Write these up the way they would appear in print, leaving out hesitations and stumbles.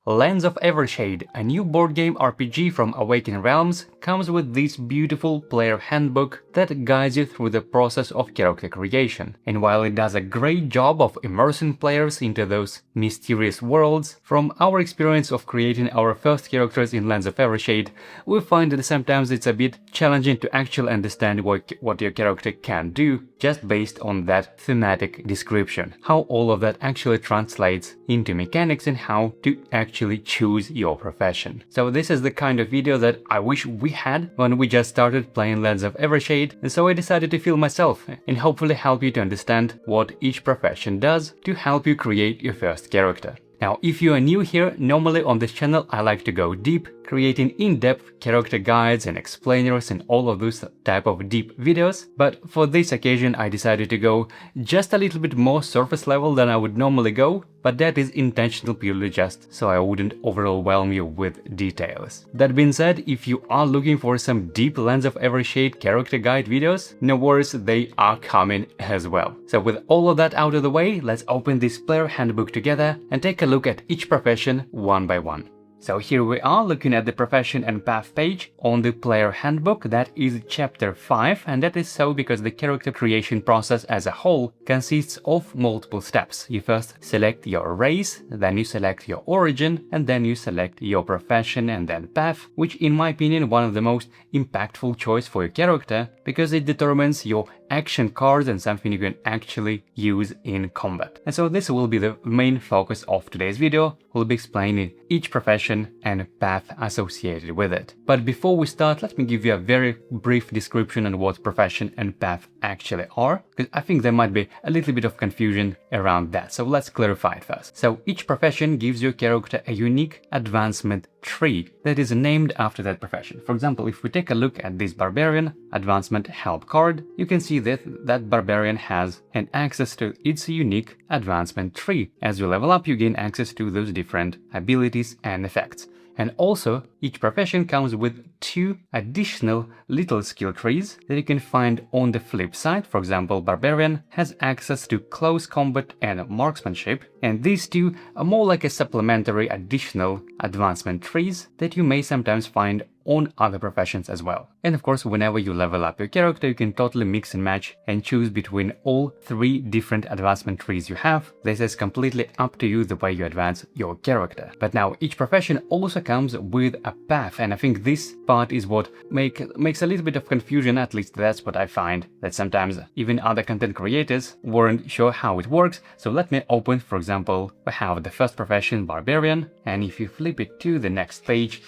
Lands of Evershade, a new board game RPG from Awakened Realms, comes with this beautiful player handbook that guides you through the process of character creation. And while it does a great job of immersing players into those mysterious worlds, from our experience of creating our first characters in Lands of Evershade, we find that sometimes it's a bit challenging to actually understand what your character can do just based on that thematic description, how all of that actually translates into mechanics and how to actually choose your profession. So this is the kind of video that I wish we had when we just started playing Lands of Evershade, and so I decided to film myself and hopefully help you to understand what each profession does to help you create your first character. Now, if you are new here, normally on this channel I like to go deep, creating in-depth character guides and explainers and all of those type of deep videos, but for this occasion I decided to go just a little bit more surface level than I would normally go, but that is intentional purely just so I wouldn't overwhelm you with details. That being said, if you are looking for some deep Lands of Evershade character guide videos, no worries, they are coming as well. So with all of that out of the way, let's open this player handbook together and take a look at each profession one by one. So here we are looking at the profession and path page on the player handbook. That is chapter 5, and that is so because the character creation process as a whole consists of multiple steps. You first select your race, then you select your origin, and then you select your profession and then path, which in my opinion one of the most impactful choice for your character because it determines your action cards and something you can actually use in combat. And so this will be the main focus of today's video. We'll be explaining each profession and path associated with it. But before we start, let me give you a very brief description on what profession and path actually are, because I think there might be a little bit of confusion around that. So let's clarify it first. So each profession gives your character a unique advancement tree that is named after that profession. For example, if we take a look at this Barbarian advancement help card, you can see that that Barbarian has an access to its unique advancement tree. As you level up, you gain access to those different abilities and effects. And also, each profession comes with 2 additional little skill trees that you can find on the flip side. For example, Barbarian has access to close combat and marksmanship, and these 2 are more like a supplementary additional advancement trees that you may sometimes find on other professions as well. And of course, whenever you level up your character, you can totally mix and match and choose between all 3 different advancement trees you have. This is completely up to you the way you advance your character. But now each profession also comes with a path, and I think this part is what makes a little bit of confusion. At least that's what I find, that sometimes even other content creators weren't sure how it works. So let me open, for example, we have the first profession, Barbarian, and if you flip it to the next page,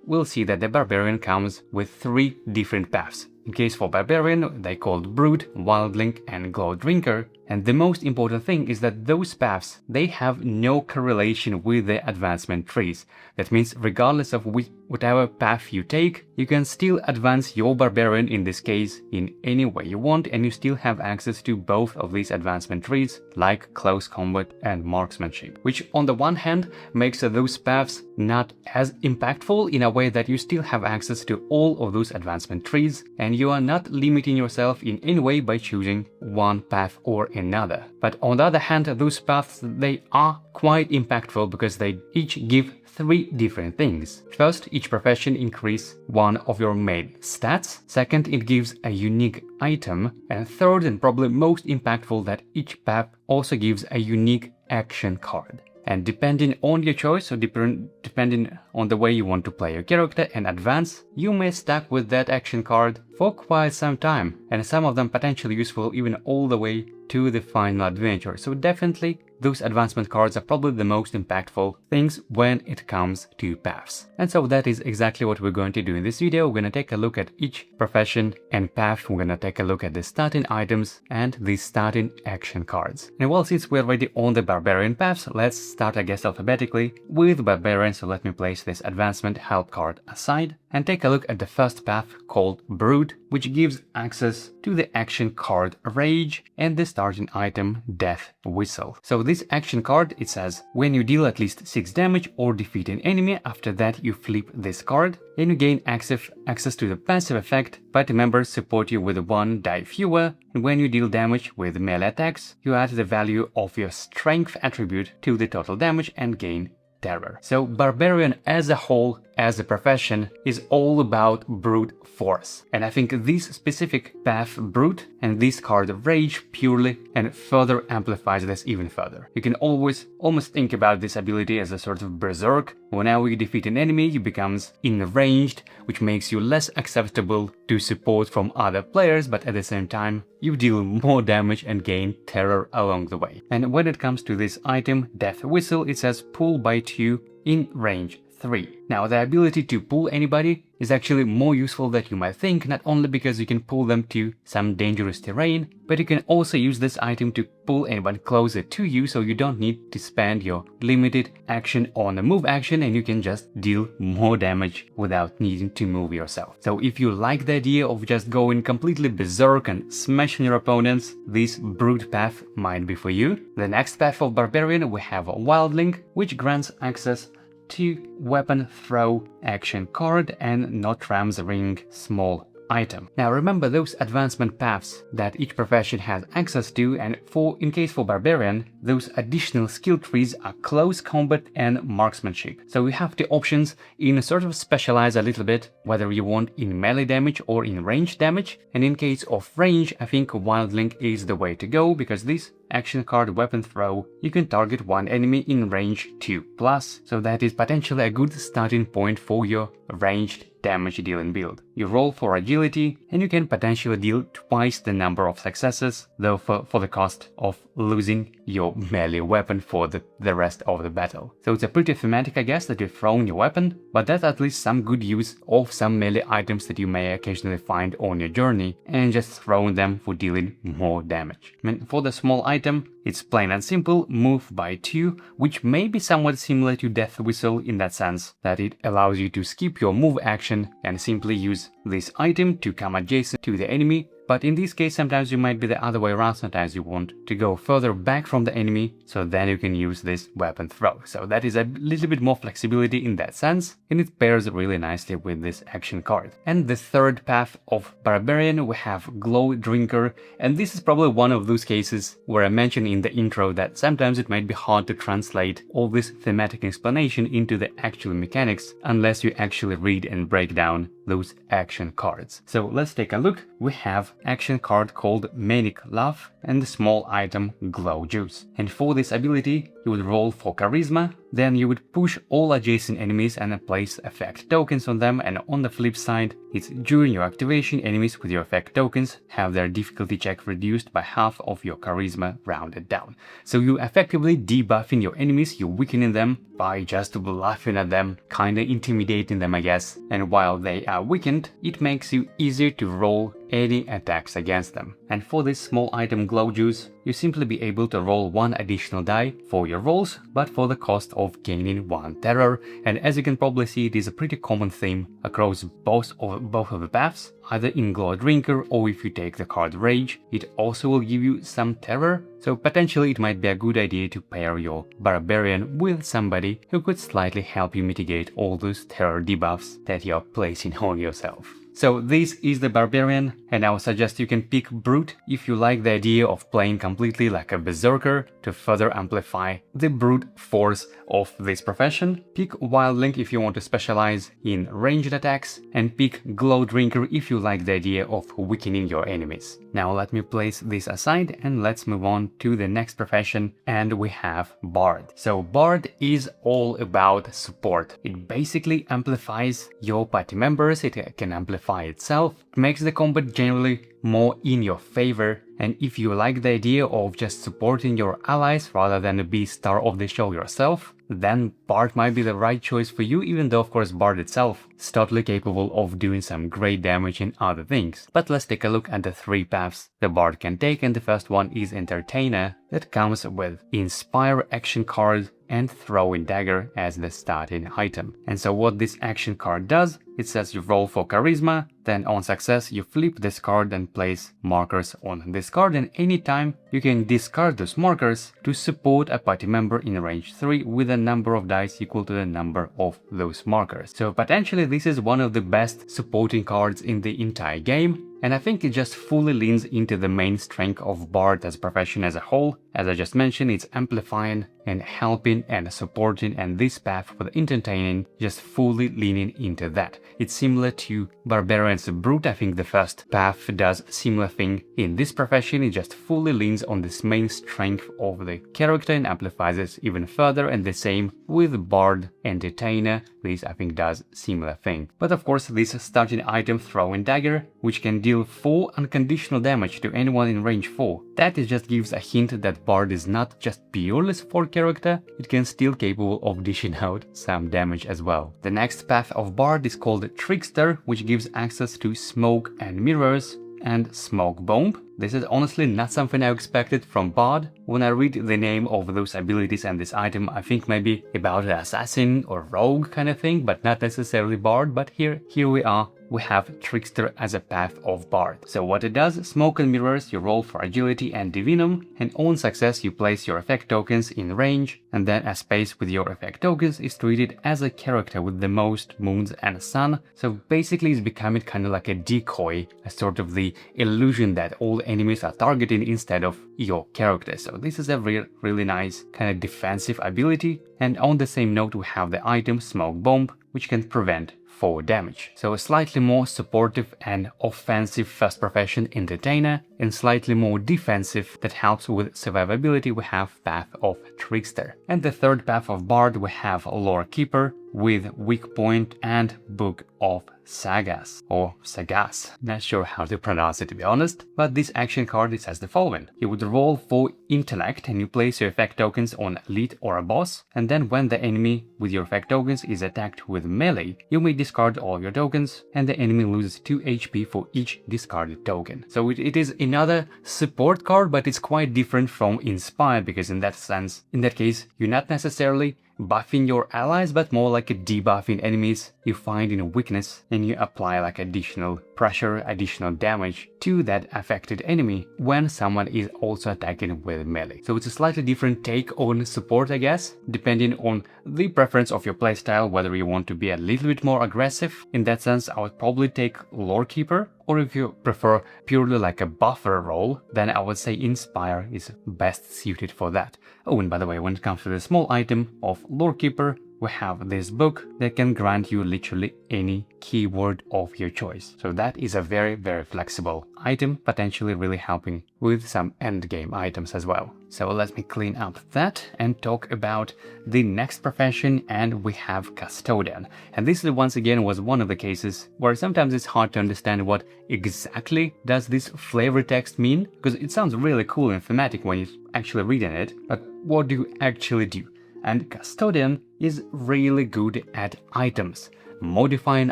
we'll see that the Barbarian comes with 3 different paths. In case for Barbarian, they called Brood, Wildling and Glow Drinker. And the most important thing is that those paths, they have no correlation with the advancement trees. That means regardless of whatever path you take, you can still advance your Barbarian in this case in any way you want, and you still have access to both of these advancement trees like close combat and marksmanship, which on the one hand makes those paths not as impactful in a way that you still have access to all of those advancement trees and you are not limiting yourself in any way by choosing one path or another. But on the other hand, those paths, they are quite impactful because they each give 3 different things. First, each profession increases one of your main stats. Second, it gives a unique item. And third, and probably most impactful, that each path also gives a unique action card. And depending on your choice, or depending on the way you want to play your character and advance, you may stack with that action card for quite some time, and some of them potentially useful even all the way to the final adventure. So definitely those advancement cards are probably the most impactful things when it comes to paths. And so that is exactly what we're going to do in this video. We're going to take a look at each profession and path. We're going to take a look at the starting items and the starting action cards. And well, since we're already on the Barbarian paths, let's start, I guess, alphabetically with Barbarian. So let me place this advancement help card aside and take a look at the first path called Brood, which gives access to the action card Rage and the starting item Death Whistle. So this action card, it says when you deal at least 6 damage or defeat an enemy, after that you flip this card and you gain access to the passive effect party members support you with 1 die fewer, and when you deal damage with melee attacks, you add the value of your strength attribute to the total damage and gain terror. So Barbarian as a whole, as a profession, is all about brute force. And I think this specific path, Brute, and this card Rage purely and further amplifies this even further. You can always almost think about this ability as a sort of berserk. Whenever you defeat an enemy, you becomes enraged, which makes you less acceptable to support from other players, but at the same time, you deal more damage and gain terror along the way. And when it comes to this item, Death Whistle, it says pull by 2 in range 3. Now, the ability to pull anybody is actually more useful than you might think, not only because you can pull them to some dangerous terrain, but you can also use this item to pull anyone closer to you, so you don't need to spend your limited action on a move action and you can just deal more damage without needing to move yourself. So if you like the idea of just going completely berserk and smashing your opponents, this Brute path might be for you. The next path of Barbarian, we have a Wildling, which grants access to weapon throw action card and not Ram's Ring small item. Now remember those advancement paths that each profession has access to, and in case for Barbarian, those additional skill trees are close combat and marksmanship. So you have the options in sort of specialize a little bit whether you want in melee damage or in range damage, and in case of range I think Wildling is the way to go, because this action card weapon throw, you can target one enemy in range 2+, so that is potentially a good starting point for your ranged damage dealing build. You roll for agility and you can potentially deal twice the number of successes, though for the cost of losing your melee weapon for the rest of the battle. So it's a pretty thematic, I guess, that you're throwing your weapon, but that's at least some good use of some melee items that you may occasionally find on your journey and just throwing them for dealing more damage. I mean, for the small item, it's plain and simple, move by 2, which may be somewhat similar to Death Whistle in that sense, that it allows you to skip your move action and simply use this item to come adjacent to the enemy. But in this case, sometimes you might be the other way around, sometimes you want to go further back from the enemy, so then you can use this weapon throw. So that is a little bit more flexibility in that sense, and it pairs really nicely with this action card. And the third path of Barbarian, we have Glow Drinker, and this is probably one of those cases where I mentioned in the intro that sometimes it might be hard to translate all this thematic explanation into the actual mechanics unless you actually read and break down those action cards. So let's take a look. We have action card called Manic Love and the small item Glow Juice. And for this ability, you would roll for Charisma, then you would push all adjacent enemies and place effect tokens on them, and on the flip side, it's during your activation, enemies with your effect tokens have their difficulty check reduced by half of your Charisma rounded down. So you effectively debuffing your enemies, you weakening them by just laughing at them, kinda intimidating them, I guess. And while they are weakened, it makes you easier to roll any attacks against them. And for this small item Glow Juice, you simply be able to roll one additional die for your rolls, but for the cost of gaining 1 terror. And as you can probably see, it is a pretty common theme across both of the paths, either in Glow Drinker or if you take the card Rage, it also will give you some terror. So potentially it might be a good idea to pair your Barbarian with somebody who could slightly help you mitigate all those terror debuffs that you're placing on yourself. So this is the Barbarian, and I would suggest you can pick Brute if you like the idea of playing completely like a berserker to further amplify the brute force of this profession. Pick Wildling if you want to specialize in ranged attacks, and pick Glow Drinker if you like the idea of weakening your enemies. Now let me place this aside and let's move on to the next profession, and we have Bard. So Bard is all about support. It basically amplifies your party members, it can amplify itself, it makes the combat generally more in your favor, and if you like the idea of just supporting your allies rather than be star of the show yourself, then Bard might be the right choice for you, even though of course Bard itself is totally capable of doing some great damage in other things. But let's take a look at the 3 paths the Bard can take, and the first one is Entertainer, that comes with Inspire action card and Throwing Dagger as the starting item. And so what this action card does, it says you roll for Charisma, then on success you flip this card and place markers on this card, and anytime you can discard those markers to support a party member in range 3 with a number of dice equal to the number of those markers. So potentially this is one of the best supporting cards in the entire game. And I think it just fully leans into the main strength of Bard as a profession as a whole. As I just mentioned, it's amplifying and helping and supporting, and this path for the entertaining just fully leaning into that. It's similar to Barbarian's Brute. I think the first path does similar thing in this profession. It just fully leans on this main strength of the character and amplifies it even further, and the same with Bard Entertainer. This I think does similar thing. But of course this starting item Throwing Dagger, which can deal 4 unconditional damage to anyone in range 4. That just gives a hint that Bard is not just purely support character, it can still capable of dishing out some damage as well. The next path of Bard is called Trickster, which gives access to Smoke and Mirrors and Smoke Bomb. This is honestly not something I expected from Bard. When I read the name of those abilities and this item, I think maybe about an assassin or rogue kind of thing, but not necessarily Bard. But here we are. We have Trickster as a path of Bard. So what it does, Smoke and Mirrors, you roll for Agility and Divinum, and on success you place your effect tokens in range, and then a space with your effect tokens is treated as a character with the most moons and sun. So basically it's becoming kind of like a decoy, a sort of the illusion that all enemies are targeting instead of your character. So this is a really nice kind of defensive ability. And on the same note we have the item Smoke Bomb, which can prevent 4 damage. So a slightly more supportive and offensive first profession Entertainer, and slightly more defensive that helps with survivability we have path of Trickster. And the third path of Bard we have Lore Keeper with Weak Point and Book of Sagas, or Sagas, not sure how to pronounce it to be honest, but this action card is as the following. You would roll for Intellect and you place your effect tokens on Elite or a boss, and then when the enemy with your effect tokens is attacked with melee, you may discard all your tokens and the enemy loses 2 HP for each discarded token. So it is another support card, but it's quite different from Inspire, because in that case, you're not necessarily buffing your allies, but more like a debuffing enemies you find in a weakness, and you apply like additional pressure, additional damage to that affected enemy when someone is also attacking with melee. So it's a slightly different take on support, I guess, depending on the preference of your playstyle, whether you want to be a little bit more aggressive. In that sense, I would probably take Lore Keeper, or if you prefer purely like a buffer role, then I would say Inspire is best suited for that. Oh, and by the way, when it comes to the small item of Lore Keeper, we have this book that can grant you literally any keyword of your choice. So that is a very flexible item, potentially really helping with some endgame items as well. So let me clean up that and talk about the next profession, and we have Custodian. And this once again was one of the cases where sometimes it's hard to understand what exactly does this flavor text mean, because it sounds really cool and thematic when you're actually reading it, but what do you actually do? And Custodian is really good at items. Modifying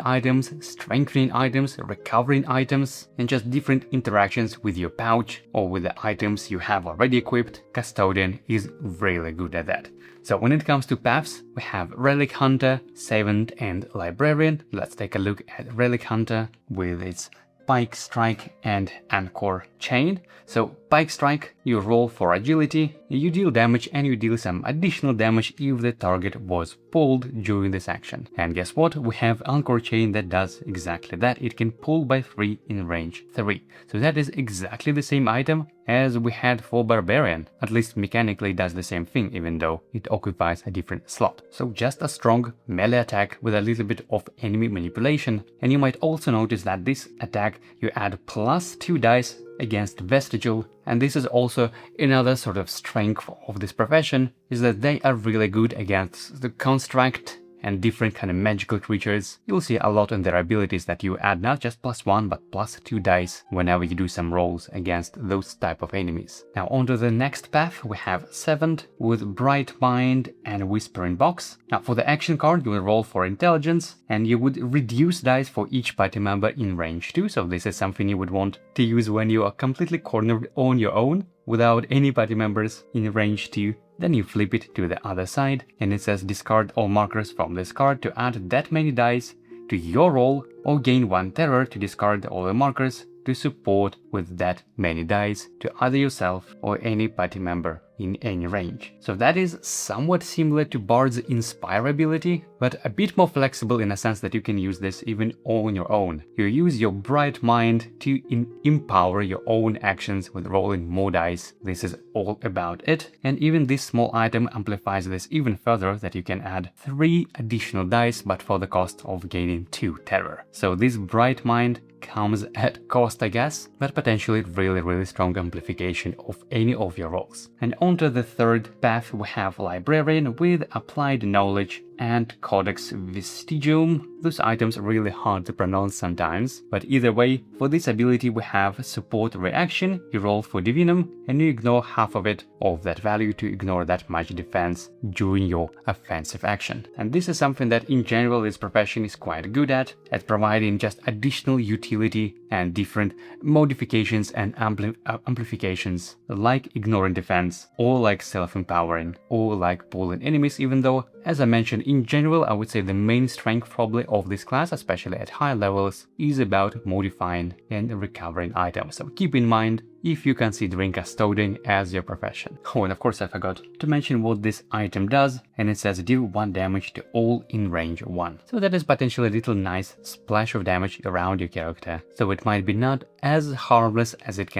items, strengthening items, recovering items, and just different interactions with your pouch or with the items you have already equipped. Custodian is really good at that. So when it comes to paths, we have Relic Hunter, Savant, and Librarian. Let's take a look at Relic Hunter with its Pike Strike and Anchor Chain. So Pike Strike, you roll for agility, you deal damage, and you deal some additional damage if the target was pulled during this action. And guess what? We have Anchor Chain that does exactly that. It can pull by 3 in range 3. So that is exactly the same item as we had for Barbarian. At least mechanically it does the same thing, even though it occupies a different slot. So just a strong melee attack with a little bit of enemy manipulation. And you might also notice that this attack you add +2 dice against Vestigial, and this is also another sort of strength of this profession, is that they are really good against the construct and different kind of magical creatures. You'll see a lot in their abilities that you add not just +1 but +2 dice whenever you do some rolls against those type of enemies. Now on to the next path, we have Seventh with Bright Mind and Whispering Box. Now for the action card, you will roll for intelligence and you would reduce dice for each party member in range 2. So this is something you would want to use when you are completely cornered on your own without any party members in range 2. Then you flip it to the other side and it says discard all markers from this card to add that many dice to your roll, or gain 1 terror to discard all the markers to support with that many dice to either yourself or any party member in any range. So that is somewhat similar to Bard's Inspire ability, but a bit more flexible in a sense that you can use this even on your own. You use your bright mind to empower your own actions with rolling more dice. This is all about it, and even this small item amplifies this even further, that you can add 3 additional dice but for the cost of gaining 2 terror. So this bright mind comes at cost, I guess, but potentially really strong amplification of any of your rolls. And onto the third path we have Librarian with Applied Knowledge and Codex Vestigium. Those items are really hard to pronounce sometimes, but either way, for this ability we have Support Reaction, you roll for Divinum and you ignore half of that value to ignore that much defense during your offensive action. And this is something that in general this profession is quite good at providing just additional utility and different modifications and amplifications, like ignoring defense, or like self-empowering, or like pulling enemies, even though, as I mentioned, in general, I would say the main strength probably of this class, especially at high levels, is about modifying and recovering items. So keep in mind if you're considering Custodian as your profession. Oh, and of course I forgot to mention what this item does, and it says deal 1 damage to all in range 1. So that is potentially a little nice splash of damage around your character. So it might be not as harmless as it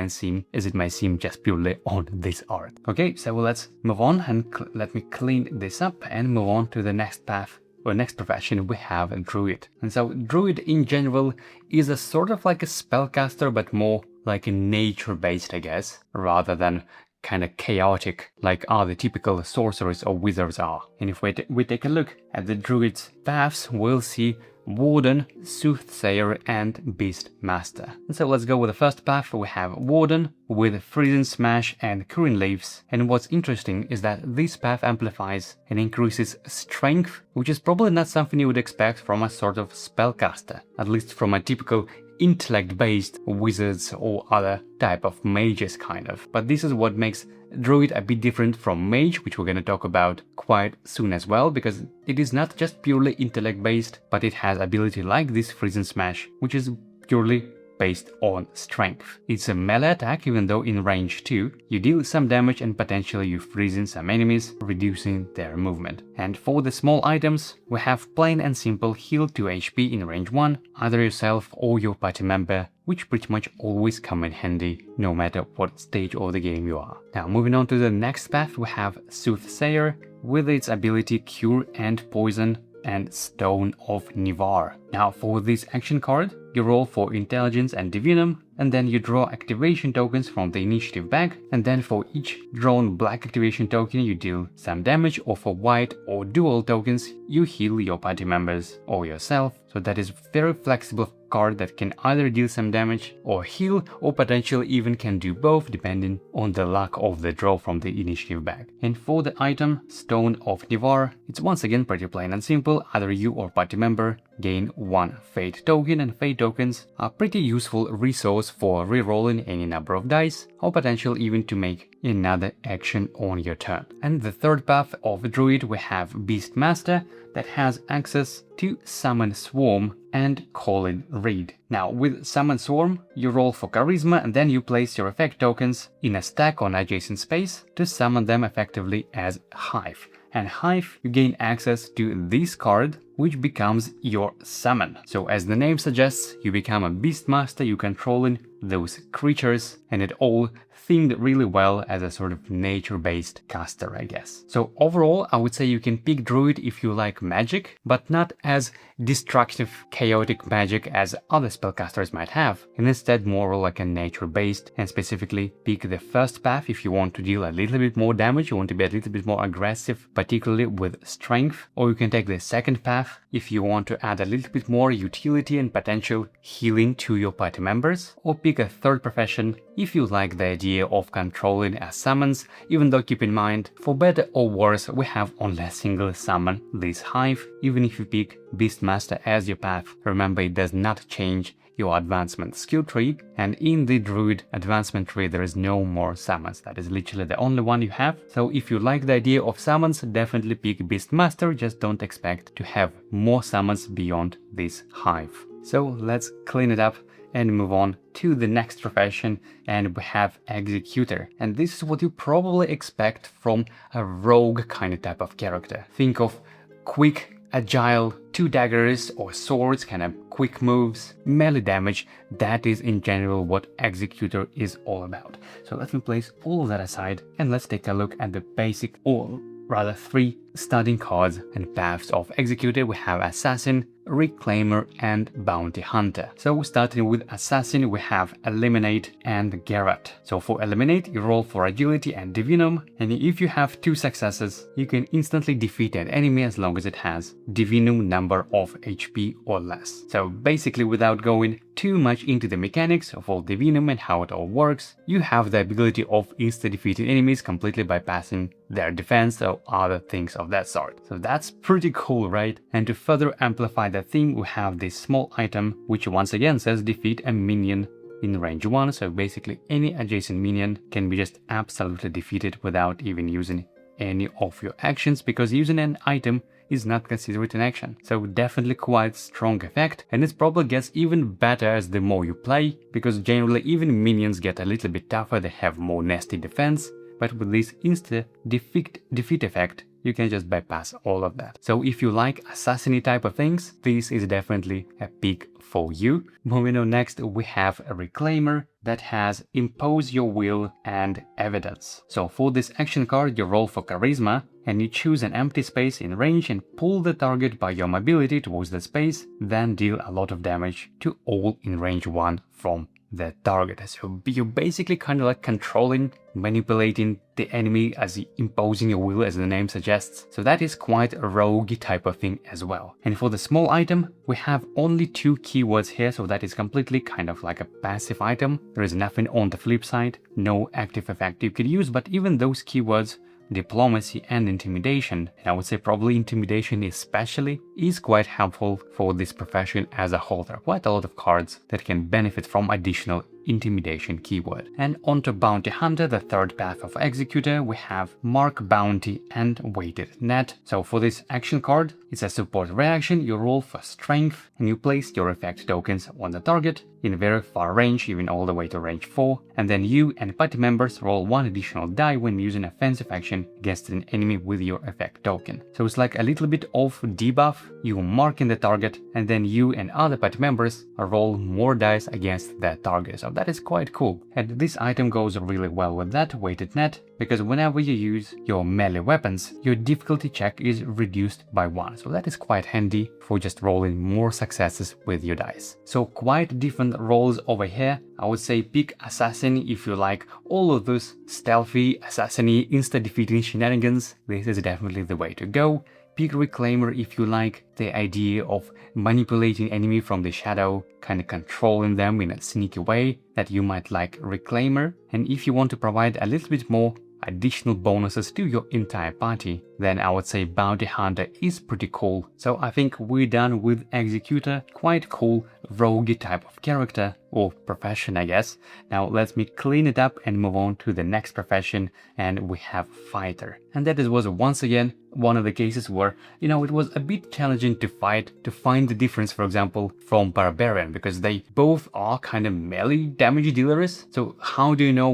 may seem just purely on this art. Okay, so let's move on and let me clean this up and move on to the next path. Or next profession we have a Druid. And so Druid in general is a sort of like a spellcaster, but more like a nature-based, I guess, rather than kind of chaotic like the typical sorcerers or wizards are. And if we take a look at the Druid's paths, we'll see Warden, Soothsayer and Beastmaster. And so let's go with the first path. We have Warden with Freezing Smash and Curing Leaves, and what's interesting is that this path amplifies and increases strength, which is probably not something you would expect from a sort of spellcaster, at least from a typical intellect-based wizards or other type of mages kind of. But this is what makes Druid a bit different from Mage, which we're going to talk about quite soon as well, because it is not just purely intellect-based, but it has ability like this Freezing Smash, which is purely based on strength. It's a melee attack, even though in range 2, you deal some damage and potentially you freezing some enemies, reducing their movement. And for the small items, we have plain and simple heal 2 HP in range 1, either yourself or your party member, which pretty much always come in handy, no matter what stage of the game you are. Now moving on to the next path, we have Soothsayer with its ability Cure and Poison and Stone of Nivar. Now for this action card, you roll for Intelligence and Divinum, and then you draw activation tokens from the initiative bag, and then for each drawn black activation token you deal some damage, or for white or dual tokens you heal your party members or yourself. So that is very flexible card that can either deal some damage or heal, or potentially even can do both depending on the luck of the draw from the initiative bag. And for the item Stone of Nivar, it's once again pretty plain and simple. Either you or party member gain 1 fate token, and fate tokens are pretty useful resource for rerolling any number of dice, or potentially even to make another action on your turn. And the third path of Druid, we have Beastmaster that has access to Summon Swarm and Calling Reed. Now with Summon Swarm, you roll for Charisma and then you place your effect tokens in a stack on adjacent space to summon them effectively as Hive. And Hive, you gain access to this card, which becomes your summon. So as the name suggests, you become a Beastmaster, you controlling those creatures, and it all themed really well as a sort of nature-based caster, I guess. So overall, I would say you can pick Druid if you like magic, but not as destructive, chaotic magic as other spellcasters might have, and instead more like a nature-based, and specifically pick the first path if you want to deal a little bit more damage, you want to be a little bit more aggressive, particularly with strength, or you can take the second path if you want to add a little bit more utility and potential healing to your party members, or pick a third profession if you like the idea of controlling as summons, even though keep in mind, for better or worse, we have only a single summon, this Hive. Even if you pick Beastmaster as your path, remember it does not change your advancement skill tree, and in the Druid advancement tree there is no more summons. That is literally the only one you have. So if you like the idea of summons, definitely pick Beastmaster, just don't expect to have more summons beyond this hive. So let's clean it up and move on to the next profession, and we have Executor. And this is what you probably expect from a rogue kind of type of character. Think of quick, agile, 2 daggers or swords, kind of quick moves, melee damage. That is in general what Executor is all about. So let me place all of that aside and let's take a look at the basic, or rather 3 starting cards and paths of Executor. We have Assassin, Reclaimer and Bounty Hunter. So starting with Assassin, we have Eliminate and Garrot. So for Eliminate, you roll for Agility and Divinum, and if you have 2 successes, you can instantly defeat an enemy as long as it has Divinum number of HP or less. So basically, without going too much into the mechanics of all Divinum and how it all works, you have the ability of insta-defeating enemies completely bypassing their defense or other things of that sort. So that's pretty cool, right? And to further amplify that theme, we have this small item which once again says defeat a minion in range 1. So basically any adjacent minion can be just absolutely defeated without even using any of your actions, because using an item is not considered an action. So definitely quite strong effect, and it probably gets even better as the more you play, because generally even minions get a little bit tougher, they have more nasty defense, but with this insta defeat effect, you can just bypass all of that. So if you like assassin-y type of things, this is definitely a pick for you. Moving on, next we have a Reclaimer that has Impose Your Will and Evidence. So for this action card, you roll for Charisma and you choose an empty space in range and pull the target by your mobility towards the space, then deal a lot of damage to all in range 1 from the target. So you're basically kind of like controlling, manipulating the enemy as imposing your will, as the name suggests. So that is quite a rogue type of thing as well. And for the small item, we have only 2 keywords here, so that is completely kind of like a passive item. There is nothing on the flip side, no active effect you could use, but even those keywords, Diplomacy and Intimidation, and I would say probably Intimidation especially, is quite helpful for this profession as a whole. There are quite a lot of cards that can benefit from additional Intimidation keyword. And onto Bounty Hunter, the third path of Executor, we have Mark Bounty and Weighted Net. So for this action card, it's a support reaction. You roll for Strength and you place your effect tokens on the target in very far range, even all the way to range 4, and then you and party members roll 1 additional die when using offensive action against an enemy with your effect token. So it's like a little bit of debuff. You mark in the target and then you and other party members roll more dice against that target. So that is quite cool. And this item goes really well with that Weighted Net, because whenever you use your melee weapons, your difficulty check is reduced by 1. So that is quite handy for just rolling more successes with your dice. So quite different rolls over here. I would say pick Assassin if you like all of those stealthy, assassin-y, insta-defeating shenanigans. This is definitely the way to go. Pick Reclaimer if you like the idea of manipulating enemy from the shadow, kind of controlling them in a sneaky way that you might like Reclaimer. And if you want to provide a little bit more additional bonuses to your entire party, then I would say Bounty Hunter is pretty cool. So I think we're done with Executor, quite cool rogue type of character, or profession I guess. Now let me clean it up and move on to the next profession, and we have Fighter. And that was once again one of the cases where, you know, it was a bit challenging to find the difference, for example, from Barbarian, because they both are kind of melee damage dealers. So how do you know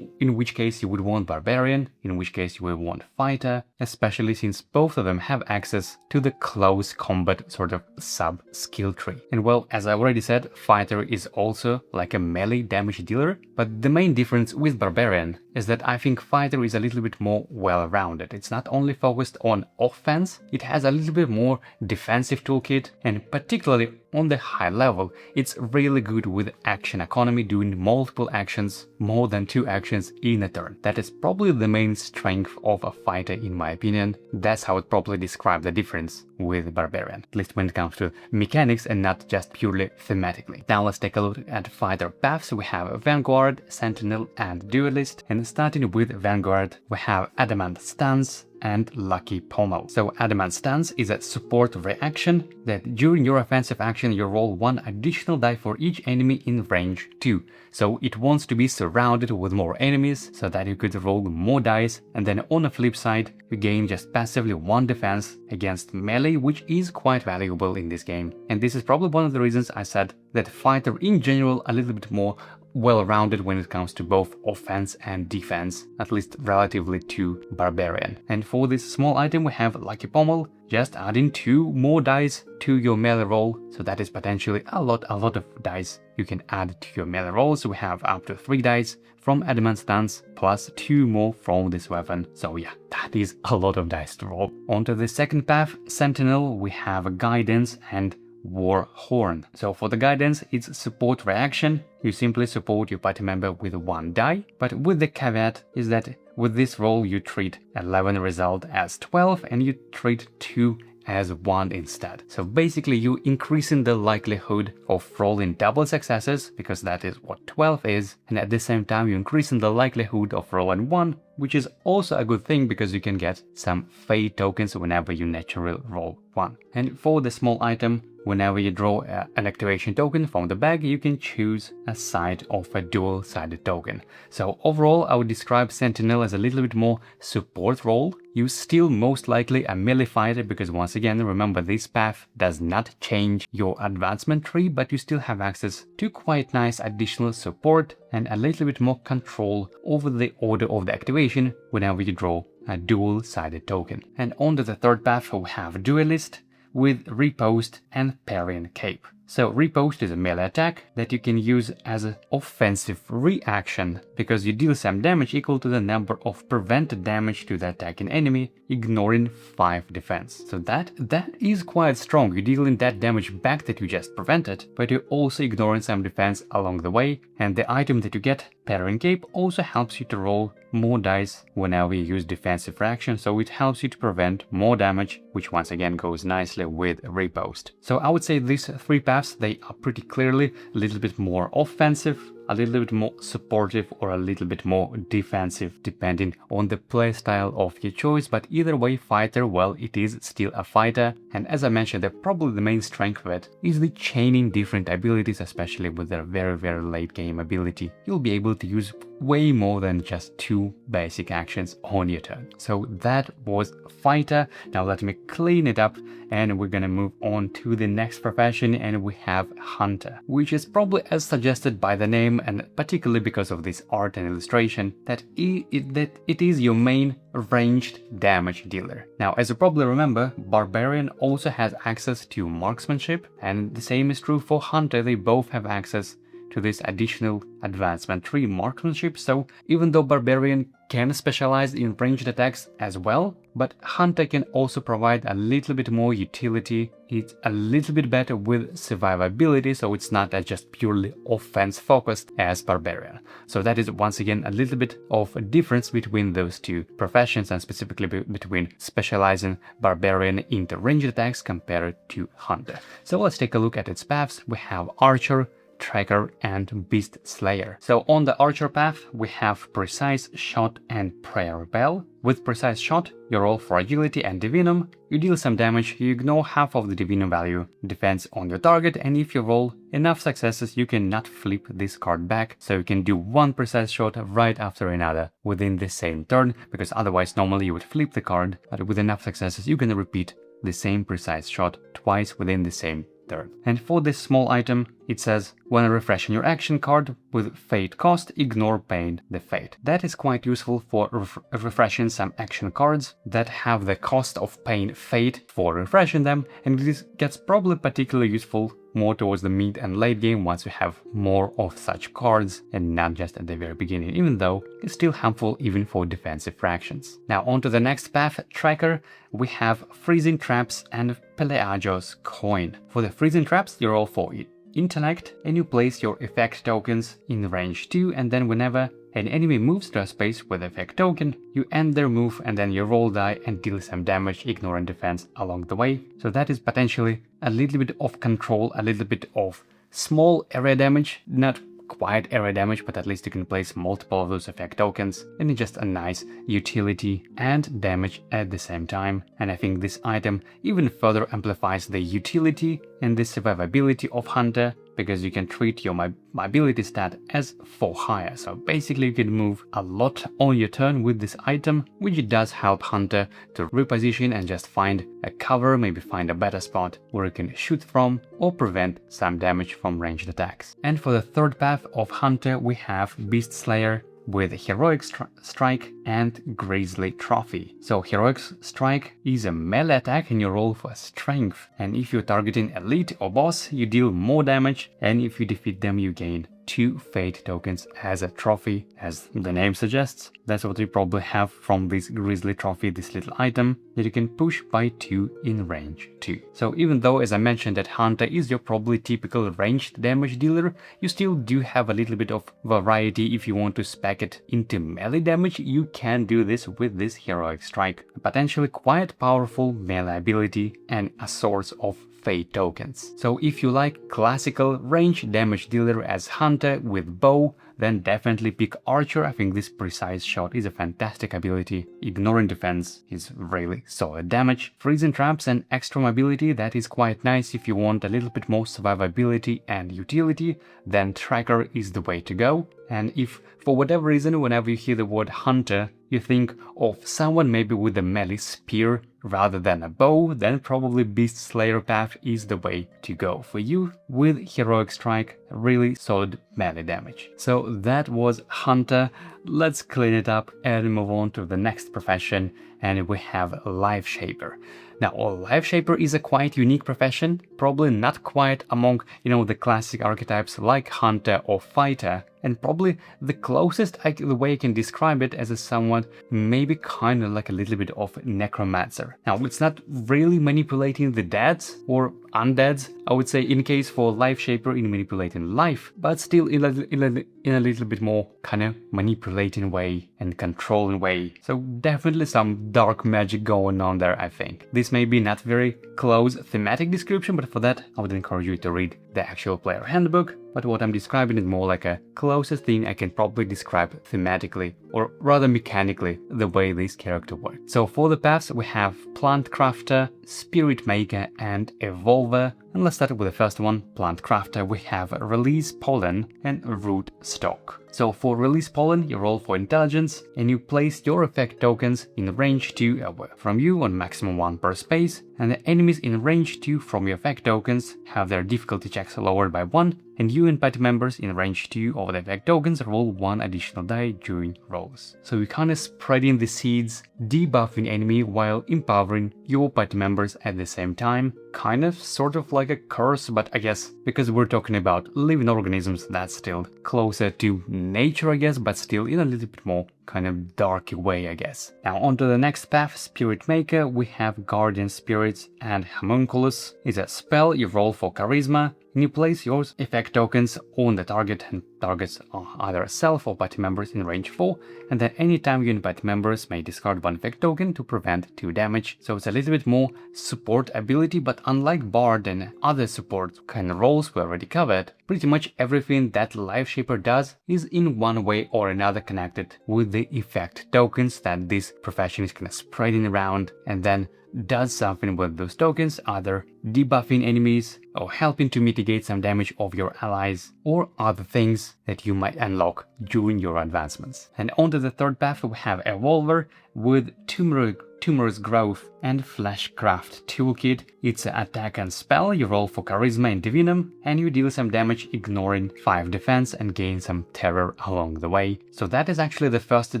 in which case you would want Barbarian, in which case you would want Fighter, especially since both of them have access to the close combat sort of sub skill tree. And well, as I already said, Fighter is also like a melee damage dealer, but the main difference with Barbarian is that I think Fighter is a little bit more well-rounded. It's not only focused on offense, it has a little bit more defensive toolkit, and particularly on the high level, it's really good with action economy, doing multiple actions, more than 2 actions in a turn. That is probably the main strength of a Fighter in my opinion. That's how I'd probably describe the difference with Barbarian, at least when it comes to mechanics and not just purely thematically. Now let's take a look at fighter paths. We have Vanguard, Sentinel and Duelist, and starting with Vanguard we have Adamant Stance and Lucky Pommel. So Adamant Stance is a support reaction that during your offensive action you roll 1 additional die for each enemy in range 2. So it wants to be surrounded with more enemies so that you could roll more dice, and then on the flip side you gain just passively 1 defense against melee, which is quite valuable in this game. And this is probably one of the reasons I said that fighter in general a little bit more well-rounded when it comes to both offense and defense, at least relatively to Barbarian. And for this small item we have Lucky Pommel, just adding 2 more dice to your melee roll, so that is potentially a lot of dice you can add to your melee roll. So we have up to 3 dice from Adamant Stance plus 2 more from this weapon. So yeah, that is a lot of dice to roll. Onto the second path, Sentinel, we have Guidance and War Horn. So for the Guidance, it's support reaction. You simply support your party member with 1 die, but with the caveat is that with this roll you treat 11 result as 12 and you treat 2 as 1 instead. So basically you increasing the likelihood of rolling double successes, because that is what 12 is, and at the same time you increasing the likelihood of rolling 1, which is also a good thing because you can get some fate tokens whenever you naturally roll 1. And for the small item, whenever you draw an activation token from the bag, you can choose a side of a dual-sided token. So overall, I would describe Sentinel as a little bit more support role. You still most likely a melee fighter because once again, remember this path does not change your advancement tree, but you still have access to quite nice additional support and a little bit more control over the order of the activation whenever you draw a dual-sided token. And on to the third path, we have Duelist with Riposte and Parrying Cape. So Riposte is a melee attack that you can use as an offensive reaction because you deal some damage equal to the number of prevented damage to the attacking enemy, ignoring 5 defense. So that is quite strong. You're dealing that damage back that you just prevented, but you're also ignoring some defense along the way, and the item that you get, Parrying Cape, also helps you to roll more dice whenever you use defensive reaction, so it helps you to prevent more damage, which once again goes nicely with Riposte. So I would say these 3 paths, they are pretty clearly a little bit more offensive, a little bit more supportive, or a little bit more defensive, depending on the playstyle of your choice. But either way, fighter, well, it is still a fighter, and as I mentioned, probably the main strength of it is the chaining different abilities, especially with their very late game ability. You'll be able to use way more than just 2 basic actions on your turn. So that was fighter. Now let me clean it up and we're gonna move on to the next profession, and we have hunter, which is probably as suggested by the name, and particularly because of this art and illustration, that it is your main ranged damage dealer. Now, as you probably remember, Barbarian also has access to marksmanship, and the same is true for hunter. They both have access to this additional advancement tree, marksmanship. So even though Barbarian can specialize in ranged attacks as well, but hunter can also provide a little bit more utility. It's a little bit better with survivability, so it's not as just purely offense focused as Barbarian. So that is once again a little bit of a difference between those 2 professions, and specifically between specializing Barbarian into ranged attacks compared to hunter. So let's take a look at its paths. We have Archer, Tracker and Beast Slayer. So on the Archer path we have Precise Shot and Prayer Bell. With Precise Shot you roll for agility and divinum, you deal some damage, you ignore half of the divinum value defense on your target, and if you roll enough successes you cannot flip this card back, so you can do 1 Precise Shot right after another within the same turn, because otherwise normally you would flip the card, but with enough successes you can repeat the same Precise Shot twice within the same turn. And for this small item, it says, when refreshing your action card with Fate cost, ignore Pain the Fate. That is quite useful for refreshing some action cards that have the cost of Pain Fate for refreshing them, and this gets probably particularly useful more towards the mid and late game once you have more of such cards and not just at the very beginning, even though it's still harmful even for defensive fractions. Now on to the next path, Tracker, we have Freezing Traps and Pelagios Coin. For the Freezing Traps, you roll for Intellect and you place your effect tokens in range 2, and then whenever an enemy moves to a space with effect token, you end their move and then you roll die and deal some damage, ignoring defense along the way. So that is potentially a little bit of control, a little bit of small area damage, not quite area damage, but at least you can place multiple of those effect tokens, and it's just a nice utility and damage at the same time. And I think this item even further amplifies the utility and the survivability of Hunter, because you can treat your mobility stat as 4 higher. So basically you can move a lot on your turn with this item, which does help Hunter to reposition and just find a cover, maybe find a better spot where you can shoot from or prevent some damage from ranged attacks. And for the third path of Hunter, we have Beast Slayer with Heroic Strike and Grisly Trophy. So Heroic Strike is a melee attack and you roll for strength, and if you're targeting elite or boss, you deal more damage, and if you defeat them, you gain 2 fate tokens as a trophy. As the name suggests, that's what you probably have from this Grisly Trophy, this little item that you can push by 2 in range 2. So even though, as I mentioned, that Hunter is your probably typical ranged damage dealer, you still do have a little bit of variety. If you want to spec it into melee damage, you can do this with this Heroic Strike, a potentially quite powerful melee ability and a source of fate tokens. So if you like classical range damage dealer as Hunter with bow, then definitely pick Archer. I think this precise shot is a fantastic ability. Ignoring defense is really solid damage. Freezing traps and extra mobility, that is quite nice. If you want a little bit more survivability and utility, then Tracker is the way to go. And if for whatever reason, whenever you hear the word Hunter, you think of someone maybe with a melee spear rather than a bow, then probably Beast Slayer path is the way to go for you, with Heroic Strike, really solid melee damage. So that was Hunter. Let's clean it up and move on to the next profession, and we have Lifeshaper. Now, Lifeshaper is a quite unique profession, probably not quite among, the classic archetypes like Hunter or Fighter, and probably the closest the way I can describe it as a somewhat, maybe kind of like a little bit of Necromancer. Now, it's not really manipulating the deads or undeads, I would say, in case for Lifeshaper, in manipulating life, but still in a little bit more kind of manipulating way and controlling way. So definitely some dark magic going on there, I think. This may be not very close thematic description, but for that I would encourage you to read the actual player handbook. But what I'm describing is more like a closest thing I can probably describe thematically, or rather mechanically, the way this character works. So for the paths we have Plant Crafter, Spirit Maker and Evolver. And let's start with the first one, Plant Crafter. We have Release Pollen and Root Stock. So for Release Pollen, you roll for intelligence and you place your effect tokens in range 2 away from you on maximum 1 per space, and the enemies in range 2 from your effect tokens have their difficulty checks lowered by 1, and you and party members in range 2 of the effect tokens roll 1 additional die during rolls. So you're kind of spreading the seeds, debuffing enemy while empowering your party members at the same time. Kind of sort of like a curse, but I guess because we're talking about living organisms, that's still closer to nature, I guess, but still in a little bit more kind of dark way, I guess. Now on to the next path, Spirit Maker. We have Guardian Spirits and Homunculus. It's a spell you roll for Charisma, and you place your effect tokens on the target, and targets either self or party members in range 4, and then anytime you and party members may discard 1 effect token to prevent 2 damage. So it's a little bit more support ability, but unlike Bard and other support kind of roles we already covered, pretty much everything that Lifeshaper does is in one way or another connected with the effect tokens that this profession is kind of spreading around, and then does something with those tokens, either debuffing enemies or helping to mitigate some damage of your allies, or other things that you might unlock during your advancements. And onto the third path we have Evolver with Tumorous Growth and Fleshcraft Toolkit. It's an attack and spell. You roll for Charisma and Divinum, and you deal some damage ignoring 5 defense and gain some terror along the way. So that is actually the first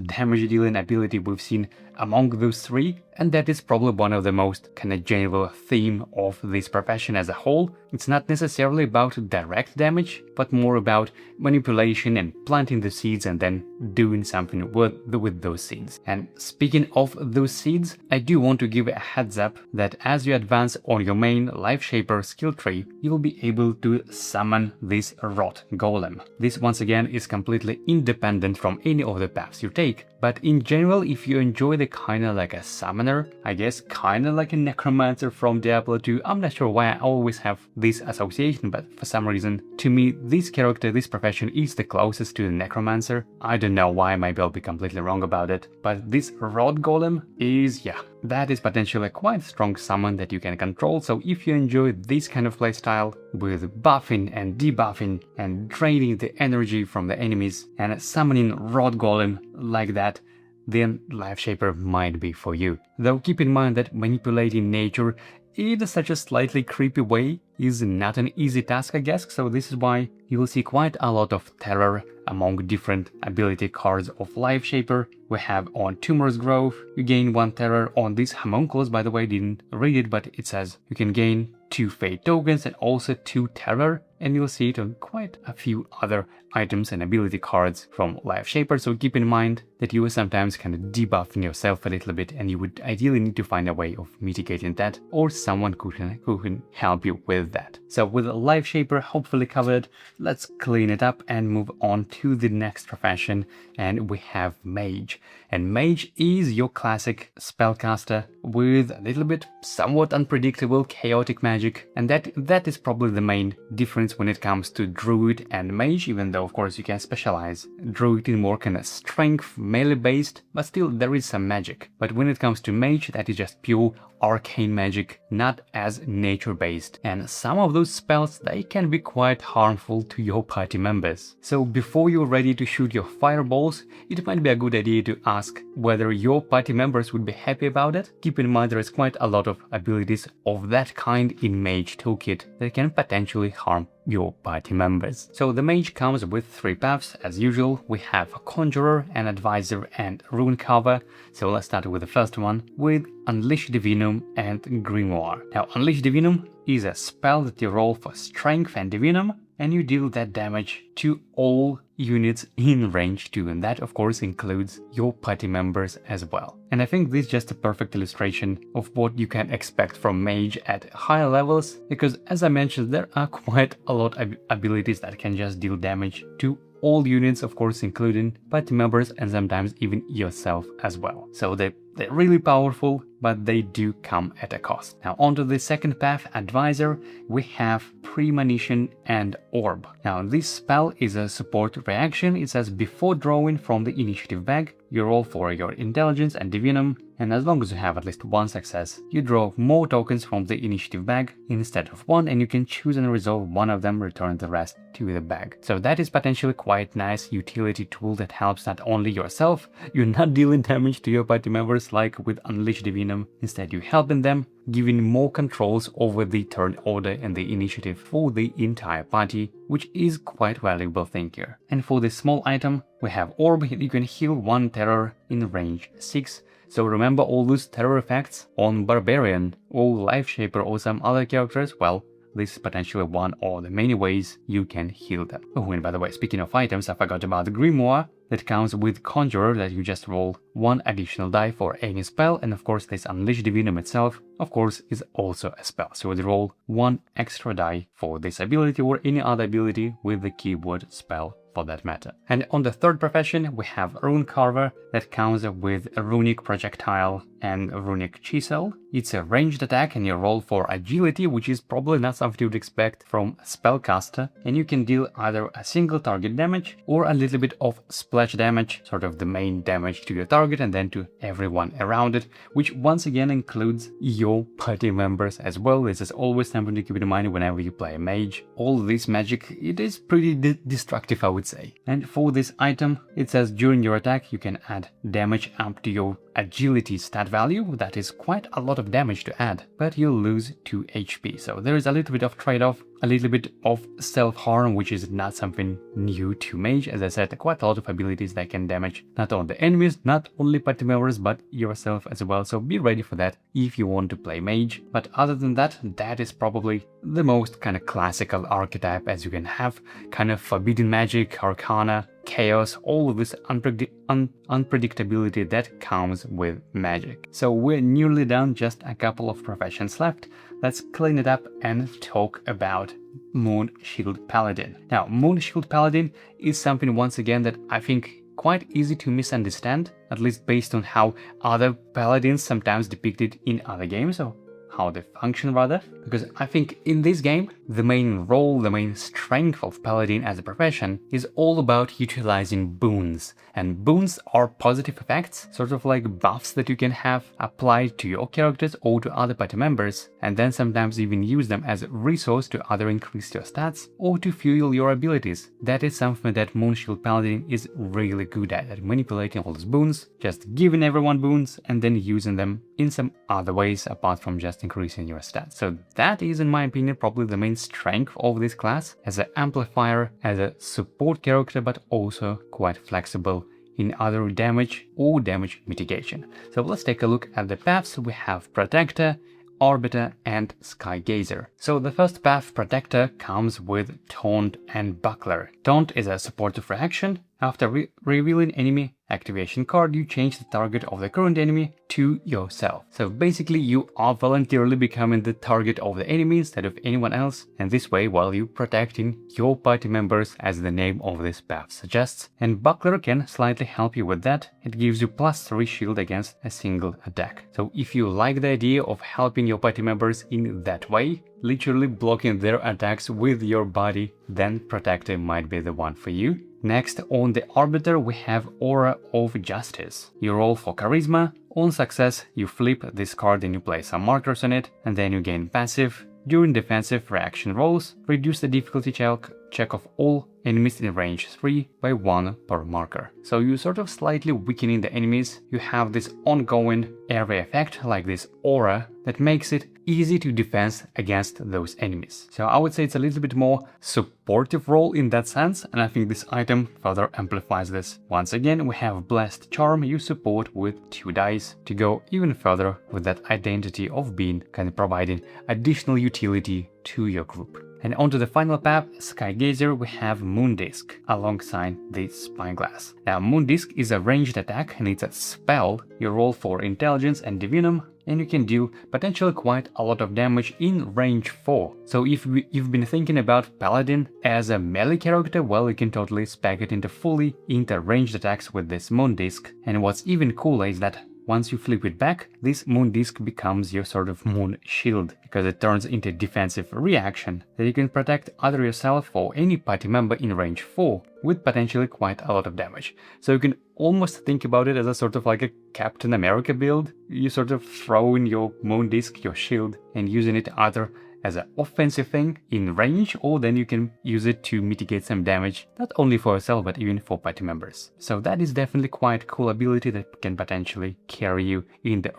damage dealing ability we've seen among those three, and that is probably one of the most kind of general theme of this profession as a whole. It's not necessarily about direct damage, but more about manipulation and planting the seeds and then doing something with those seeds. And speaking of those seeds, I do want to give a heads up that as you advance on your main Lifeshaper skill tree, you will be able to summon this Rot Golem. This once again is completely independent from any of the paths you take, but in general, if you enjoy the kinda like a summoner, I guess kinda like a necromancer from Diablo 2, I'm not sure why I always have this association, but for some reason, to me, this character, this profession is the closest to the necromancer. I don't know why, maybe I'll be completely wrong about it, but this Rot Golem is, yeah, that is potentially a quite strong summon that you can control, so if you enjoy this kind of playstyle, with buffing and debuffing and draining the energy from the enemies and summoning Rot Golem like that, then Lifeshaper might be for you. Though keep in mind that manipulating nature in such a slightly creepy way is not an easy task, I guess, so this is why you will see quite a lot of terror among different ability cards of Lifeshaper. We have on Tumor's Grove, you gain 1 terror. On this Homunculus, by the way, didn't read it, but it says you can gain 2 Fate tokens and also 2 terror, and you'll see it on quite a few other items and ability cards from Lifeshaper, so keep in mind that you will sometimes kind of debuffing yourself a little bit, and you would ideally need to find a way of mitigating that, or someone who can help you with that. So with Lifeshaper hopefully covered, let's clean it up and move on to the next profession, and we have Mage. And Mage is your classic spellcaster with a little bit somewhat unpredictable chaotic magic, and that is probably the main difference when it comes to Druid and Mage, even though of course you can specialize Druid in more kind of strength, melee based, but still there is some magic. But when it comes to Mage, that is just pure arcane magic, not as nature based, and some of those spells, they can be quite harmful to your party members. So before you're ready to shoot your fireballs, it might be a good idea to ask whether your party members would be happy about it. Keep in mind there is quite a lot of abilities of that kind in Mage toolkit that can potentially harm your party members. So the Mage comes with 3 paths as usual. We have a Conjurer, an Advisor and Rune Carver. So let's start with the first one with Unleash Divinum and Grimoire. Now Unleash Divinum is a spell that you roll for Strength and Divinum, and you deal that damage to all units in range 2, and that of course includes your party members as well. And I think this is just a perfect illustration of what you can expect from Mage at higher levels, because as I mentioned, there are quite a lot of abilities that can just deal damage to all units, of course including party members and sometimes even yourself as well. So they're really powerful, but they do come at a cost. Now onto the second path, Advisor, we have Premonition and Orb. Now this spell is a support reaction. It says before drawing from the initiative bag, you roll for your intelligence and divinum, and as long as you have at least 1 success, you draw more tokens from the initiative bag instead of 1, and you can choose and resolve one of them, return the rest to the bag. So that is potentially quite nice utility tool that helps not only yourself, you're not dealing damage to your party members like with Unleash Divinum, instead you're helping them, giving more controls over the turn order and the initiative for the entire party, which is quite valuable thing here. And for this small item, we have Orb. You can heal 1 terror in range 6. So remember all those terror effects on Barbarian or Lifeshaper or some other characters? Well, this is potentially one of the many ways you can heal them. Oh, and by the way, speaking of items, I forgot about the Grimoire that comes with Conjurer, that you just roll 1 additional die for any spell, and of course this Unleash Divinum itself, of course, is also a spell. So you roll 1 extra die for this ability or any other ability with the keyword spell for that matter. And on the third profession, we have Rune Carver that comes with a Runic Projectile and a Runic Chisel. It's a ranged attack and you roll for agility, which is probably not something you would expect from a spellcaster, and you can deal either a single target damage or a little bit of splash damage, sort of the main damage to your target and then to everyone around it, which once again includes your party members as well. This is always something to keep in mind whenever you play a mage. All this magic, it is pretty destructive, I would say. And for this item, it says during your attack you can add damage up to your agility stat value, that is quite a lot of damage to add, but you'll lose 2 HP. So there is a little bit of trade-off, a little bit of self-harm, which is not something new to Mage. As I said, quite a lot of abilities that can damage not only the enemies, not only party members, but yourself as well. So be ready for that if you want to play Mage. But other than that, that is probably the most kind of classical archetype as you can have. Kind of forbidden magic, arcana, chaos, all of this unpredictability that comes with magic. So we're nearly done, just a couple of professions left. Let's clean it up and talk about Moonshield Paladin. Now, Moonshield Paladin is something, once again, that I think quite easy to misunderstand, at least based on how other paladins sometimes depicted in other games, or how they function rather, because I think in this game the main role, the main strength of Paladin as a profession is all about utilizing boons, and boons are positive effects, sort of like buffs that you can have applied to your characters or to other party members, and then sometimes even use them as a resource to either increase your stats or to fuel your abilities. That is something that Moonshield Paladin is really good at manipulating all those boons, just giving everyone boons and then using them in some other ways apart from just increasing your stats. So that is, in my opinion, probably the main strength of this class as an amplifier, as a support character, but also quite flexible in other damage or damage mitigation. So let's take a look at the paths. We have Protector, Arbiter and Skygazer. So the first path, Protector, comes with Taunt and Buckler. Taunt is a supportive reaction. After revealing enemy activation card, you change the target of the current enemy to yourself. So basically you are voluntarily becoming the target of the enemy instead of anyone else, and this way while you protecting your party members, as the name of this path suggests. And Buckler can slightly help you with that. It gives you +3 shield against a single attack. So if you like the idea of helping your party members in that way, literally blocking their attacks with your body, then Protector might be the one for you. Next, on the Arbiter, we have Aura of Justice. You roll for Charisma. On success, you flip this card and you place some markers on it, and then you gain passive. During defensive reaction rolls, reduce the difficulty check of all enemies in range 3 by 1 per marker. So you sort of slightly weakening the enemies. You have this ongoing area effect, like this aura, that makes it easy to defend against those enemies. So I would say it's a little bit more supportive role in that sense, and I think this item further amplifies this. Once again, we have Blessed Charm. You support with 2 dice to go even further with that identity of being kind of providing additional utility to your group. And onto the final path, Skygazer, we have Moondisk alongside the Spyglass. Now, Moondisk is a ranged attack and it's a spell. You roll for Intelligence and Divinum, and you can deal potentially quite a lot of damage in range 4. So if you've been thinking about Paladin as a melee character, well, you can totally spec it into fully into ranged attacks with this Moondisk. And what's even cooler is that once you flip it back, this Moondisk becomes your sort of moon shield, because it turns into a defensive reaction that you can protect either yourself or any party member in range 4 with potentially quite a lot of damage. So you can almost think about it as a sort of like a Captain America build. You sort of throw in your Moondisk, your shield, and using it either as an offensive thing in range, or then you can use it to mitigate some damage, not only for yourself but even for party members. So that is definitely quite cool ability that can potentially carry you in the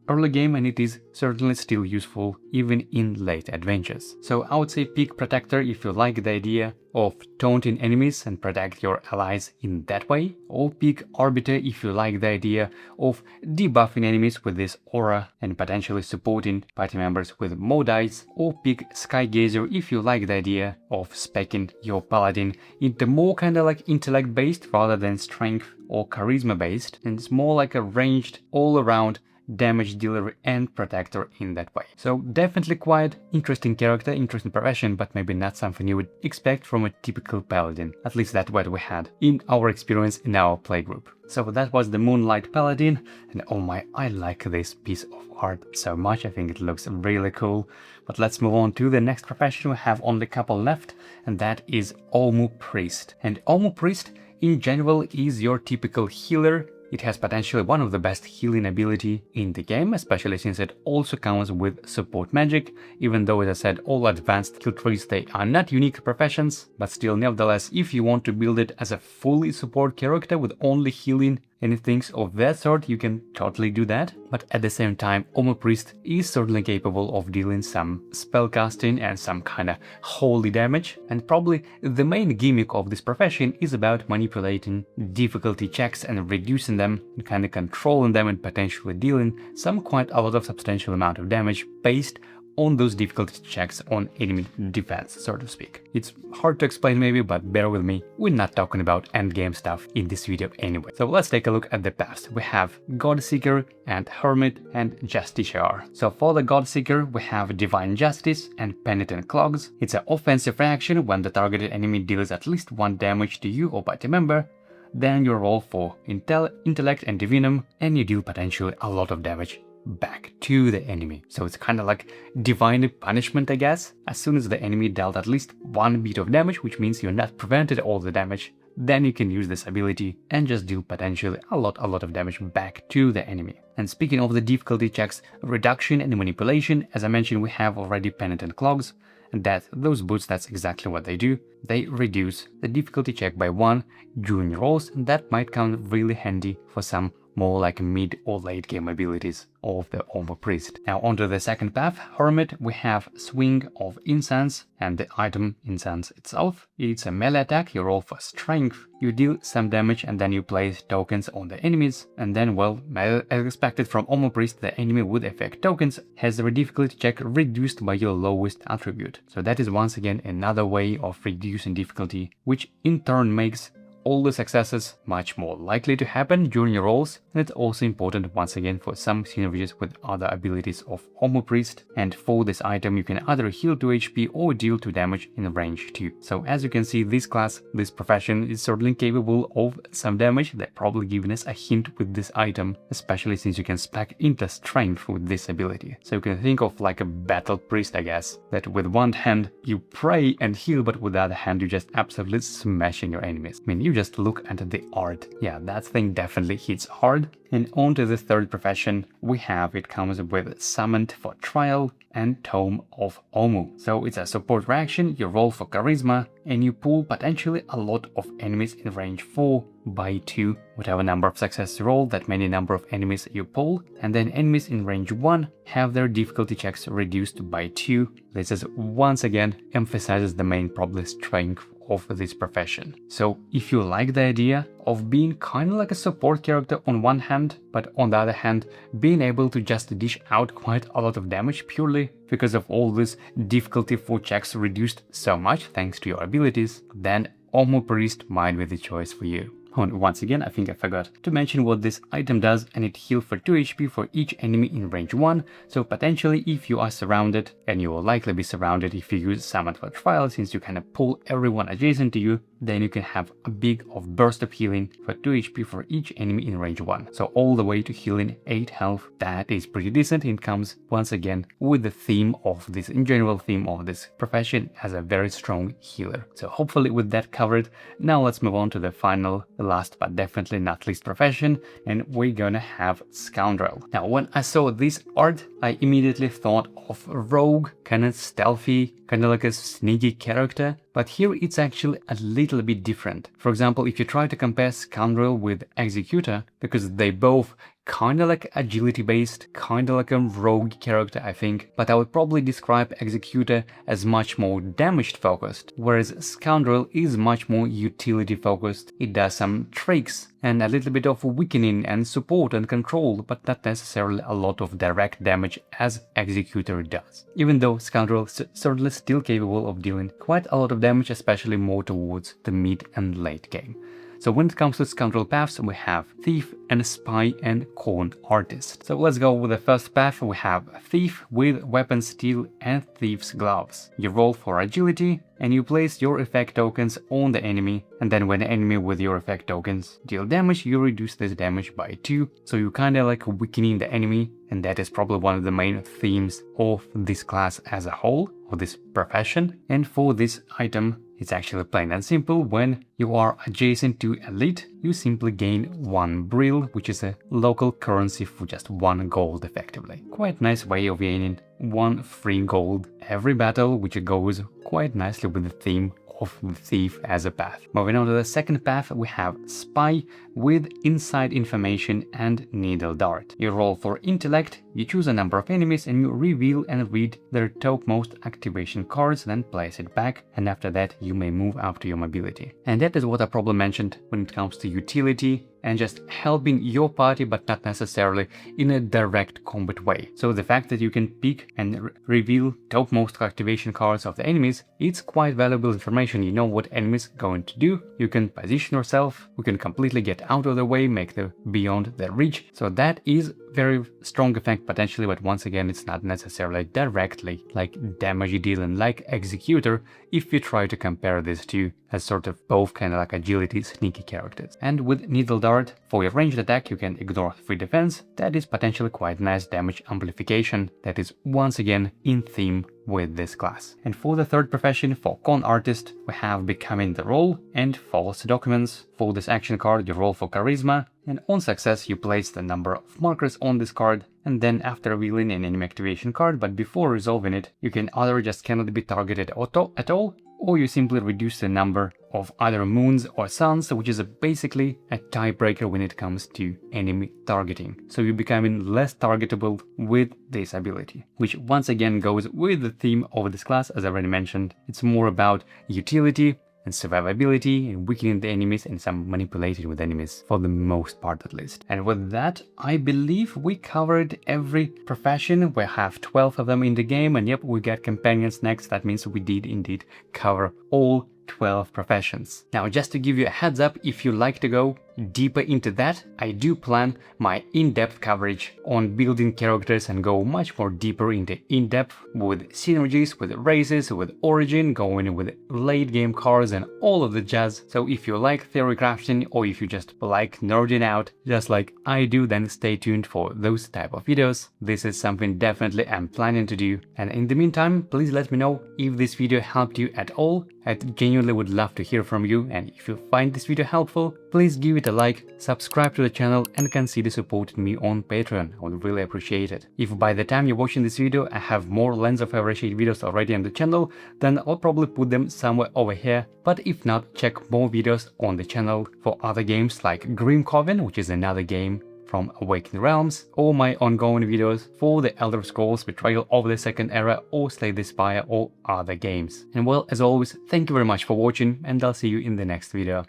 early game, and it is certainly still useful even in late adventures. So I would say pick Protector if you like the idea of taunting enemies and protect your allies in that way, or pick Arbiter if you like the idea of debuffing enemies with this aura and potentially supporting party members with more dice, or pick Skygazer if you like the idea of speccing your Paladin into more kind of like intellect based rather than strength or charisma based, and it's more like a ranged all around damage dealer and protector in that way. So definitely quite interesting character, interesting profession, but maybe not something you would expect from a typical paladin. At least that's what we had in our experience in our playgroup. So that was the Moonlight Paladin, and oh my, I like this piece of art so much. I think it looks really cool. But let's move on to the next profession. We have only a couple left, and that is Omu Priest. And Omu Priest in general is your typical healer. It has potentially one of the best healing ability in the game, especially since it also comes with support magic, even though, as I said, all advanced skill trees, they are not unique professions, but still, nevertheless, if you want to build it as a fully support character with only healing and things of that sort, you can totally do that. But at the same time, Omu Priest is certainly capable of dealing some spellcasting and some kind of holy damage, and probably the main gimmick of this profession is about manipulating difficulty checks and reducing them, and kind of controlling them and potentially dealing some quite a lot of substantial amount of damage based on those difficulty checks on enemy defense, so to speak. It's hard to explain maybe, but bear with me, we're not talking about endgame stuff in this video anyway. So let's take a look at the past. We have Godseeker and Hermit and Justiciar. So for the Godseeker, we have Divine Justice and Penitent Clogs. It's an offensive reaction when the targeted enemy deals at least 1 damage to you or party member. Then you roll for Intellect and Divinum, and you deal potentially a lot of damage back to the enemy. So it's kind of like divine punishment, I guess. As soon as the enemy dealt at least 1 bit of damage, which means you're not prevented all the damage, then you can use this ability and just deal potentially a lot of damage back to the enemy. And speaking of the difficulty checks, reduction and manipulation, as I mentioned, we have already Penitent Clogs, and those boots, that's exactly what they do. They reduce the difficulty check by 1 during rolls, and that might come really handy for some more like mid or late game abilities of the Omu Priest. Now onto the second path, Hermit, we have Swing of Incense, and the item Incense itself. It's a melee attack, you roll for Strength, you deal some damage and then you place tokens on the enemies, and then, well, as expected from Omu Priest, the enemy with effect tokens has their difficulty check reduced by your lowest attribute. So that is once again another way of reducing difficulty, which in turn makes all the successes much more likely to happen during your rolls, and it's also important once again for some synergies with other abilities of Omu Priest. And for this item you can either heal 2 HP or deal 2 damage in range 2. So as you can see, this class, this profession is certainly capable of some damage. They're probably giving us a hint with this item, especially since you can spec into strength with this ability. So you can think of like a battle priest, I guess, that with one hand you pray and heal, but with the other hand you just absolutely smashing your enemies. I mean, you just look at the art. Yeah, that thing definitely hits hard. And on to the third profession, we have, it comes with Summoned for Trial and Tome of Omu. So it's a support reaction, you roll for Charisma, and you pull potentially a lot of enemies in range 4 by 2. Whatever number of successes you roll, that many number of enemies you pull, and then enemies in range 1 have their difficulty checks reduced by 2. This is once again emphasizes the main probably strength of this profession. So if you like the idea of being kind of like a support character on one hand, but on the other hand being able to just dish out quite a lot of damage purely because of all this difficulty for checks reduced so much thanks to your abilities, then Omu Priest might be the choice for you. And once again, I think I forgot to mention what this item does, and it heals for 2 HP for each enemy in range 1, so potentially if you are surrounded, and you will likely be surrounded if you use Summon for Trial, since you kind of pull everyone adjacent to you, then you can have a big burst of healing for 2 HP for each enemy in range 1. So all the way to healing 8 health, that is pretty decent. It comes once again with the theme of this, in general theme of this profession, as a very strong healer. So hopefully with that covered, now let's move on to the final, last but definitely not least profession, and we're gonna have Scoundrel. Now when I saw this art, I immediately thought of rogue, kind of stealthy, kind of like a sneaky character, but here it's actually a little bit different. For example, if you try to compare Scoundrel with Executor, because they both kind of like agility based, kind of like a rogue character, I think, but I would probably describe Executor as much more damage focused, whereas Scoundrel is much more utility focused. It does some tricks and a little bit of weakening and support and control, but not necessarily a lot of direct damage as Executor does. Even though Scoundrel is certainly still capable of dealing quite a lot of damage, especially more towards the mid and late game. So when it comes to Scoundrel paths, we have Thief and Spy and Con Artist. So let's go with the first path. We have Thief with Weapon Steel and Thief's Gloves. You roll for Agility and you place your effect tokens on the enemy, and then when the enemy with your effect tokens deal damage, you reduce this damage by 2. So you kinda like weakening the enemy, and that is probably one of the main themes of this class as a whole, or this profession. And for this item, it's actually plain and simple. When you are adjacent to Elite, you simply gain 1 Brill, which is a local currency for just 1 gold effectively. Quite nice way of gaining 1 free gold every battle, which goes quite nicely with the theme of the Thief as a path. Moving on to the second path, we have Spy with Inside Information and Needle Dart. You roll for Intellect, you choose a number of enemies and you reveal and read their topmost activation cards, then place it back, and after that you may move up to your mobility. And that is what I probably mentioned when it comes to utility and just helping your party, but not necessarily in a direct combat way. So the fact that you can pick and reveal topmost activation cards of the enemies, it's quite valuable information. You know what enemies going to do, you can position yourself, you can completely get out of the way, make them beyond their reach. So that is very strong effect potentially, but once again it's not necessarily directly like damage dealing like Executor if you try to compare these two as sort of both kind of like agility sneaky characters. And with Needle Dart, for your ranged attack you can ignore 3 defense. That is potentially quite nice damage amplification that is once again in theme with this class. And for the third profession, for Con Artist, we have Becoming the Role and False Documents. For this action card you roll for Charisma, and on success you place the number of markers on this card, and then after revealing an enemy activation card, but before resolving it, you can either just cannot be targeted at all, or you simply reduce the number of either moons or suns, which is basically a tiebreaker when it comes to enemy targeting. So you're becoming less targetable with this ability, which once again goes with the theme of this class. As I already mentioned, it's more about utility and survivability and weakening the enemies and some manipulating with enemies, for the most part at least. And with that, I believe we covered every profession. We have 12 of them in the game, and yep, we got companions next. That means we did indeed cover all 12 professions. Now, just to give you a heads up, if you like to go deeper into that, I do plan my in-depth coverage on building characters and go much more deeper into in-depth with synergies, with races, with origin, going with late game cards and all of the jazz. So if you like theory crafting, or if you just like nerding out just like I do, then stay tuned for those type of videos. This is something definitely I'm planning to do. And in the meantime, please let me know if this video helped you at all. I genuinely would love to hear from you, and if you find this video helpful, please give it a like, subscribe to the channel and consider supporting me on Patreon. I would really appreciate it. If by the time you're watching this video I have more Lands of Evershade videos already on the channel, then I'll probably put them somewhere over here, but if not, check more videos on the channel for other games like Grim Coven, which is another game from Awakened Realms, or my ongoing videos for the Elder Scrolls Betrayal of the Second Era or Slay the Spire or other games. And well, as always, thank you very much for watching, and I'll see you in the next video.